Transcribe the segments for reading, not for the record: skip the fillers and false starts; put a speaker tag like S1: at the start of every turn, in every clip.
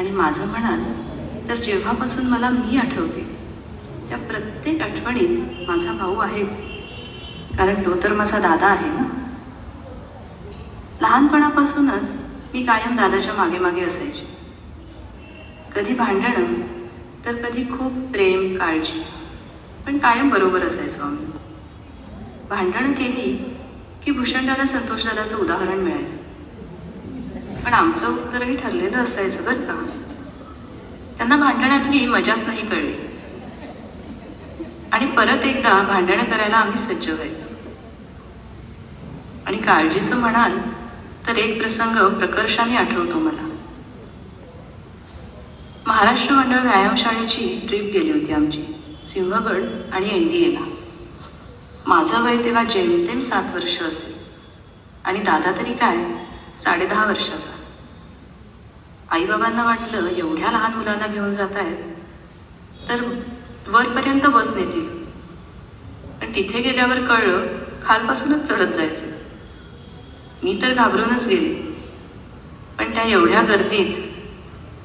S1: आणि माझं म्हणाल तर जेव्हापासून मला मी आठवते त्या प्रत्येक आठवणीत माझा भाऊ आहेच, कारण तो तर माझा दादा आहे ना. लहानपणापासूनच मी कायम दादाच्या मागे मागे असायचे. कधी भांडणं तर कधी खूप प्रेम काळजी, पण कायम बरोबर असायचो आम्ही. भांडणं केली की भूषणदादा संतोषदादाचं उदाहरण मिळायचं, पण आमचं उत्तरही ठरलेलं असायचं बरं का. त्यांना भांडणातली मजाच नाही कळली आणि परत एकदा भांडणं करायला आम्ही सज्ज व्हायचो. आणि काळजीचं म्हणाल तर एक प्रसंग प्रकर्षाने आठवतो मला. महाराष्ट्र मंडळ व्यायामशाळेची ट्रिप गेली होती आमची, सिंहगड आणि NDAला. माझं वय तेव्हा जेमतेम 7 वर्ष असेल आणि दादा तरी काय 10.5 वर्षाचा. आईबाबांना वाटलं एवढ्या लहान मुलांना घेऊन जात आहेत तर वरपर्यंत बस नेतील, पण तिथे गेल्यावर कळलं खालपासूनच चढत जायचं. मी तर घाबरूनच गेले, पण त्या एवढ्या गर्दीत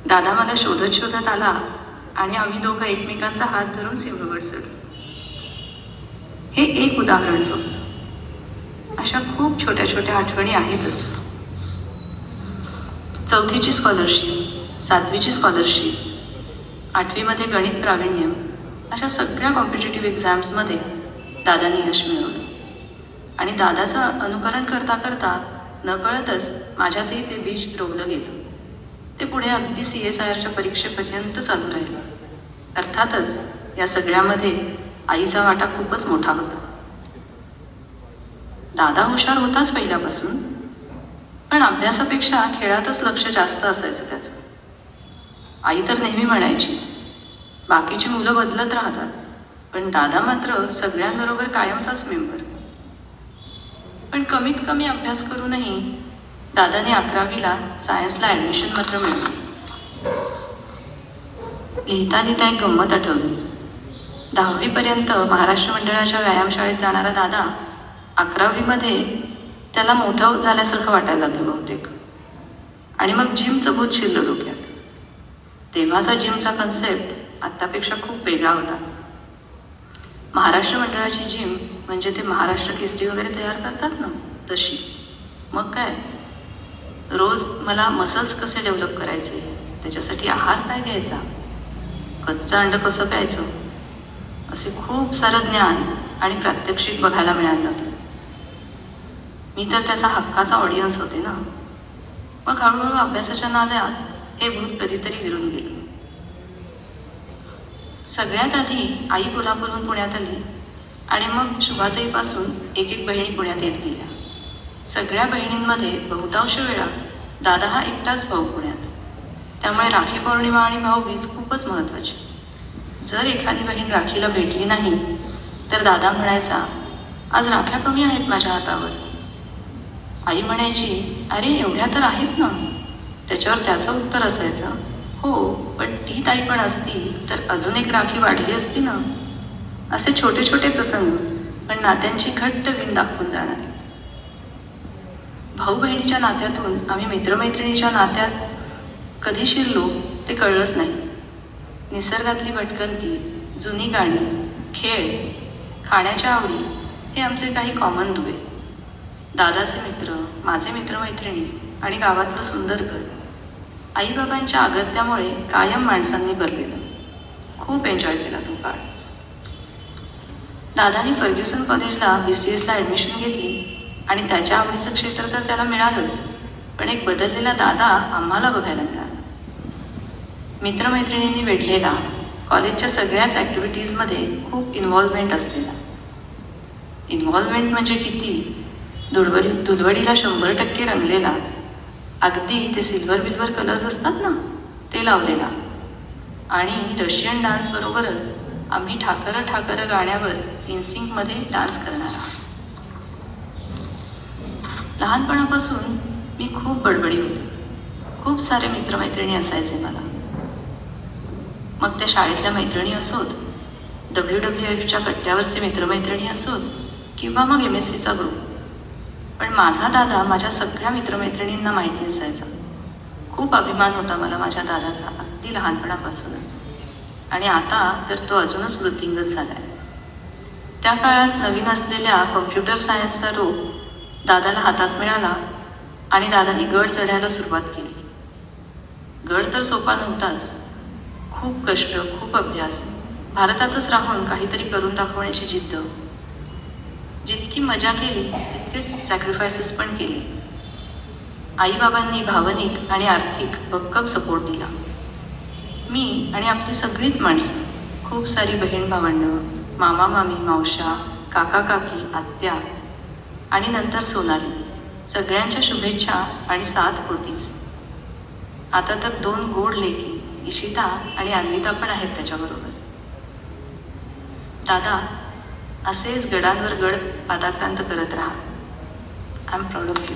S1: दादा मला शोधत शोधत आला आणि आम्ही दोघं एकमेकांचा हात धरून सिंहगड चढलो. हे एक उदाहरण फक्त. अशा खूप छोट्या छोट्या आठवणी आहेतच. 4थीची स्कॉलरशिप, 7वीची स्कॉलरशिप, 8वीमध्ये गणित प्रावीण्य, अशा सगळ्या कॉम्पिटेटिव्ह एक्झाम्समध्ये दादाने यश मिळवलं. आणि दादाचं अनुकरण करता करता नकळतच माझ्यातही ते बीज रोवलं गेलं. ते पुढे अगदी CSIRच्या परीक्षेपर्यंत चालू राहिलं. अर्थातच या सगळ्यामध्ये आईचा वाटा खूपच मोठा होता. दादा हुशार होताच पहिल्यापासून, पण अभ्यासापेक्षा खेळातच लक्ष जास्त असायचं त्याचं. आई तर नेहमी म्हणायची बाकीची मुलं बदलत राहतात, पण दादा मात्र सगळ्यांबरोबर कायमचाच मेंबर. पण कमीत कमी अभ्यास करूनही दादाने 11वीला सायन्सला ॲडमिशन मात्र मिळवली. लिहिता लिहिता एक गंमत आठवली. 10वीपर्यंत महाराष्ट्र मंडळाच्या व्यायामशाळेत जाणारा दादा 11वीमध्ये त्याला मोठं झाल्यासारखं वाटायला लागलं बहुतेक, आणि मग जिमचं भूत शिरलं डोक्यात. तेव्हाचा जिमचा कन्सेप्ट आत्तापेक्षा खूप वेगळा होता. महाराष्ट्र मंडळाची जिम म्हणजे ते महाराष्ट्र केसरी वगैरे तयार करतात ना तशी. मग काय, रोज मला मसल्स कसे डेव्हलप करायचे, त्याच्यासाठी आहार काय घ्यायचा, कच्चं अंड कसं प्यायचं, असे खूप सारं ज्ञान आणि प्रात्यक्षिक बघायला मिळायला लागलं. मी तर त्याचा हक्काचा ऑडियन्स होते ना. मग हळूहळू अभ्यासाच्या नादात हे भूत कधीतरी विरून गेलं. सगळ्यात आधी आई कोल्हापूरहून पुण्यात आली आणि मग शुभाताईपासून एक एक बहिणी पुण्यात येत गेल्या. सगळ्या बहिणींमध्ये बहुतांश वेळा दादा हा एकटाच भाऊ पुण्यात. त्यामुळे राखी पौर्णिमा आणि भाऊबीज खूपच महत्त्वाची. जर एखादी बहीण राखीला भेटली नाही तर दादा म्हणायचा आज राख्या कमी आहेत माझ्या हातावर. आई म्हणायची अरे एवढ्या तर आहेत ना. त्याच्यावर त्याचं उत्तर असायचं हो, पण ती ताई पण असती तर अजून एक राखी वाढली असती ना. असे छोटे छोटे प्रसंग, पण नात्यांची घट्ट विण दाखवून जाणारे. भाऊ बहिणीच्या नात्यातून आम्ही मित्रमैत्रिणीच्या नात्यात कधी शिरलो ते कळलंच नाही. निसर्गातली भटकंती, जुनी गाणी, खेळ, खाण्याच्या आवडी हे आमचे काही कॉमन दुवे. दादाचे मित्र, माझे मित्रमैत्रिणी आणि गावातलं सुंदर घर. आईबाबांच्या अगत्यामुळे कायम माणसांनी भरलेलं. खूप एन्जॉय केला तो काळ. दादानी फर्ग्युसन कॉलेजला BCSला ॲडमिशन घेतली आणि त्याच्या आवडीचं क्षेत्र तर त्याला मिळालंच, पण एक बदललेला दादा आम्हाला बघायला मिळाला. मित्रमैत्रिणींनी वेढलेला, कॉलेजच्या सगळ्याच ॲक्टिव्हिटीजमध्ये खूप इन्व्हॉल्वमेंट असलेला. इन्व्हॉल्वमेंट म्हणजे किती, दुलवडीला 100% रंगलेला, अगदी ते सिल्वर बिल्वर कलर्स असतात ना ते लावलेला. आणि रशियन डान्सबरोबरच आम्ही ठाकरं ठाकरं गाण्यावर इनसिंकमध्ये डान्स करणारा. लहानपणापासून मी खूप बडबडी होते. खूप सारे मित्रमैत्रिणी असायचे मला. मग त्या शाळेतल्या मैत्रिणी असोत, WWFच्या कट्ट्यावरचे मित्रमैत्रिणी असोत, किंवा मग MSCचा ग्रुप. पण माझा दादा माझ्या सगळ्या मित्रमैत्रिणींना माहिती असायचा. खूप अभिमान होता मला माझ्या दादाचा, अगदी लहानपणापासूनच. आणि आता तर तो अजूनच वृद्धिंगत झाला आहे. त्या काळात नवीन असलेल्या कॉम्प्युटर सायन्सचा रोप दादाला हातात मिळाला आणि दादाने गड चढायला सुरुवात केली. गड तर सोपा नव्हताच. खूप कष्ट, खूप अभ्यास, भारतातच राहून काहीतरी करून दाखवण्याची जिद्द. जितकी मजा केली तितकेच सॅक्रिफायसेस पण केले. आईबाबांनी भावनिक आणि आर्थिक भक्कम सपोर्ट दिला. मी आणि आपली सगळीच माणसं, खूप सारी बहीण भावंडं, मामा मामी, मावशा, काका काकी, आत्या आणि नंतर सोनाली, सगळ्यांच्या शुभेच्छा आणि साथ होतीच. आता तर 2 गोड लेकी, इशिता आणि अन्विता पण आहेत त्याच्याबरोबर. दादा, असेच गडांवर गड पादाक्रांत करत राहा. I am proud of you.